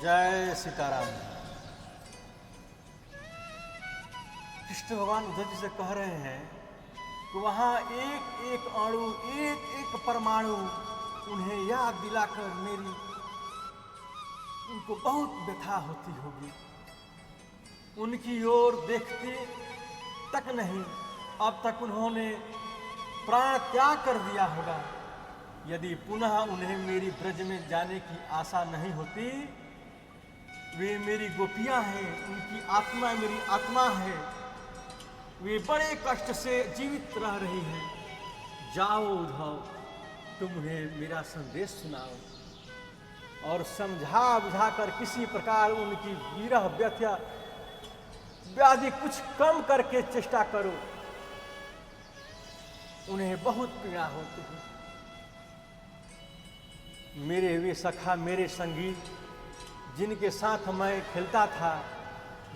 जय सीताराम। कृष्ण भगवान उद्धव जी से कह रहे हैं कि वहाँ एक एक अणु, एक एक परमाणु उन्हें याद दिलाकर मेरी उनको बहुत व्यथा होती होगी। उनकी ओर देखते तक नहीं, अब तक उन्होंने प्राण त्याग कर दिया होगा। यदि पुनः उन्हें मेरी ब्रज में जाने की आशा नहीं होती, वे मेरी गोपियां हैं, उनकी आत्मा मेरी आत्मा है, वे बड़े कष्ट से जीवित रह रही हैं। जाओ उद्धव, तुम उन्हें मेरा संदेश सुनाओ और समझा बुझाकर किसी प्रकार उनकी विरह व्यथा व्याधि कुछ कम करके चेष्टा करो। उन्हें बहुत पीड़ा होती है। मेरे वे सखा, मेरे संगी, जिनके साथ मैं खेलता था,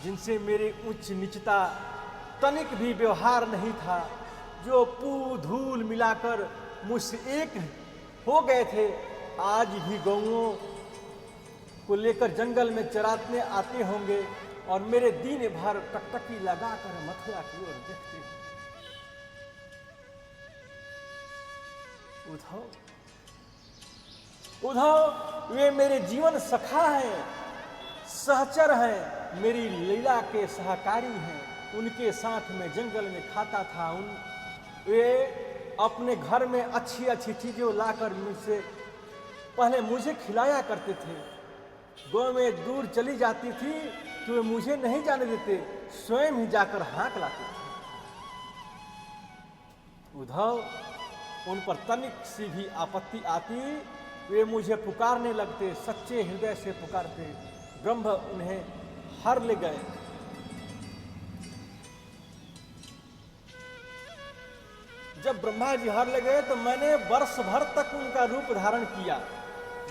जिनसे मेरे उच्च नीचता तनिक भी व्यवहार नहीं था, जो पू धूल मिलाकर मुझसे एक हो गए थे, आज भी गौओं को लेकर जंगल में चराने आते होंगे और मेरे दिन भर टकटकी लगाकर मथुरा की ओर देखते हैं। उद्धव, वे मेरे जीवन सखा हैं, सहचर हैं, मेरी लीला के सहकारी हैं। उनके साथ में जंगल में खाता था। वे अपने घर में अच्छी अच्छी चीजें लाकर मुझसे पहले मुझे खिलाया करते थे। गौ में दूर चली जाती थी तो वे मुझे नहीं जाने देते, स्वयं ही जाकर हाँक लाते थे। उद्धव, उन पर तनिक सी भी आपत्ति आती, वे मुझे पुकारने लगते, सच्चे हृदय से पुकारते। ब्रह्म उन्हें हर ले गए। जब ब्रह्मा जी हर ले गए तो मैंने वर्ष भर तक उनका रूप धारण किया।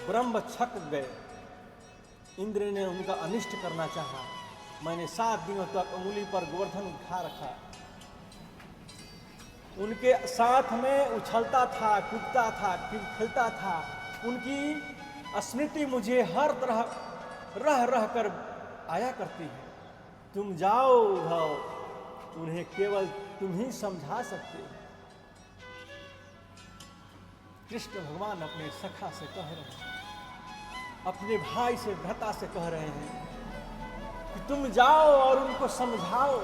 ब्रह्म छक गए। इंद्र ने उनका अनिष्ट करना चाहा। मैंने 7 दिनों तक उंगली पर गोवर्धन उठा रखा। उनके साथ में उछलता था, कूदता था, खेलता था। उनकी स्मृति मुझे हर तरह रह रह कर आया करती है। तुम जाओ उद्धव, उन्हें केवल तुम ही समझा सकते हो। कृष्ण भगवान अपने सखा से कह रहे हैं, अपने भाई से, भ्राता से कह रहे हैं कि तुम जाओ और उनको समझाओ,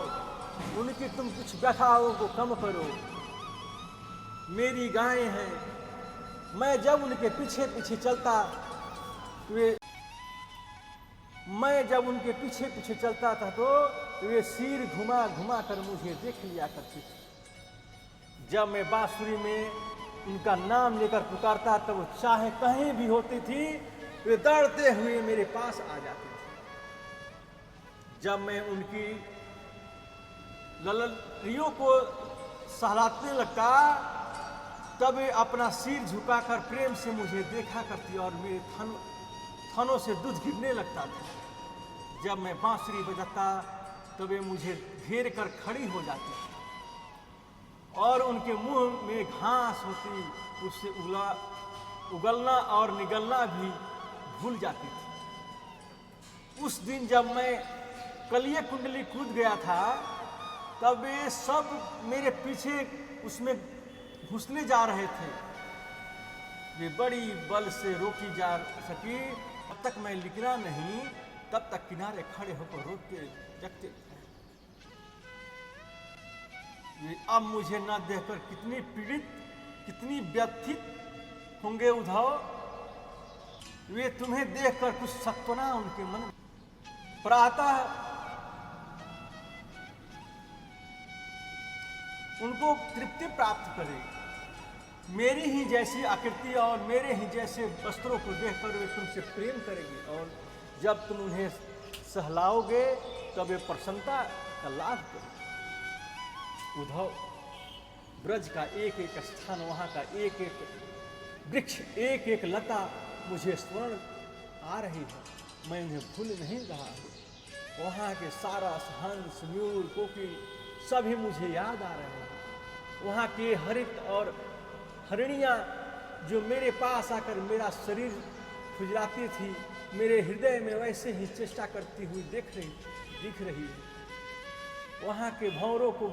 उनकी तुम कुछ व्यथाओं को कम करो। मेरी गायें हैं, मैं जब उनके पीछे पीछे चलता था तो वे सिर घुमा घुमा कर मुझे देख लिया करती थी। जब मैं बांसुरी में उनका नाम लेकर पुकारता तब वो चाहे कहीं भी होती थी, वे दौड़ते हुए मेरे पास आ जाती थी। जब मैं उनकी ललरियों को सहलाने लगता तब वे अपना सिर झुकाकर प्रेम से मुझे देखा करती और मेरे थनों से दूध गिरने लगता था। जब मैं बांसुरी बजाता तब वे मुझे घेर कर खड़ी हो जाती और उनके मुंह में घास होती, उससे उगलना और निगलना भी भूल जाती थी। उस दिन जब मैं कलिये कुंडली कूद गया था तब वे सब मेरे पीछे उसमें घुसने जा रहे थे। वे बड़ी बल से रोकी जा सकी। जब तक मैं लिखना नहीं तब तक किनारे खड़े होकर रोकते जगते थे। वे अब मुझे न देखकर कितनी पीड़ित, कितनी व्यथित होंगे उद्धव। वे तुम्हें देखकर कुछ सत्वना उनके मन में प्रातः उनको तृप्ति प्राप्त करेगी। मेरी ही जैसी आकृति और मेरे ही जैसे वस्त्रों को देखकर वे तुमसे प्रेम करेगी और जब तुम उन्हें सहलाओगे तब वे प्रसन्नता का लाभ करेगी। उद्धव, ब्रज का एक एक स्थान, वहाँ का एक एक वृक्ष, एक एक लता मुझे स्मरण आ रही है। मैं उन्हें भूल नहीं रहा हूँ। वहाँ के सारस, हंस, मयूर, कोकिल सभी मुझे याद आ रहे हैं। वहाँ के हरित और हरिणियाँ जो मेरे पास आकर मेरा शरीर खुजलाती थी, मेरे हृदय में वैसे ही चेष्टा करती हुई दिख रही है। वहाँ के भंवरों को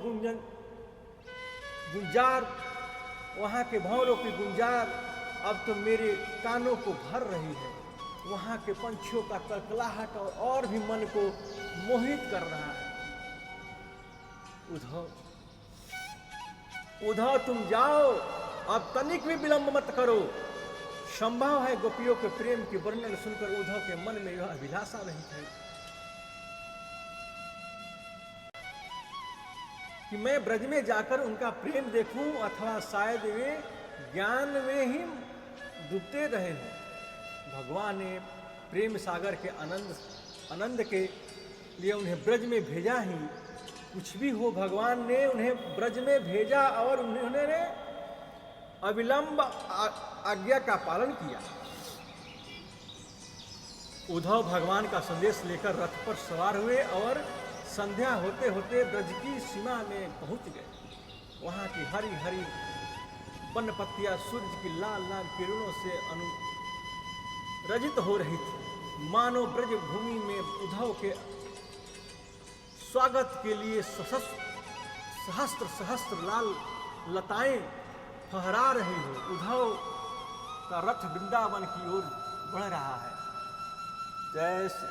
वहाँ के भंवरों की गुंजार अब तो मेरे कानों को भर रही है। वहाँ के पंछियों का कलकलाहट और भी मन को मोहित कर रहा है। उद्धव तुम जाओ, अब तनिक भी विलंब मत करो। संभव है गोपियों के प्रेम के वर्णन सुनकर उद्धव के मन में यह अभिलाषा नहीं थी कि मैं ब्रज में जाकर उनका प्रेम देखूं, अथवा शायद वे ज्ञान में ही डूबते रहे हों। भगवान ने प्रेम सागर के आनंद के लिए उन्हें ब्रज में भेजा ही। कुछ भी हो, भगवान ने उन्हें ब्रज में भेजा और उन्होंने अविलंब आज्ञा का पालन किया। उद्धव भगवान का संदेश लेकर रथ पर सवार हुए और संध्या होते होते ब्रज की सीमा में पहुंच गए। वहां की हरी हरी वन पत्तियां सूर्य की लाल लाल किरणों से रजित हो रही थी। मानो ब्रज भूमि में उद्धव के स्वागत के लिए सहस्त्र सहस्त्र लाल लताएं फहरा रही हो। उद्धव का रथ वृंदावन की ओर बढ़ रहा है। जय श्री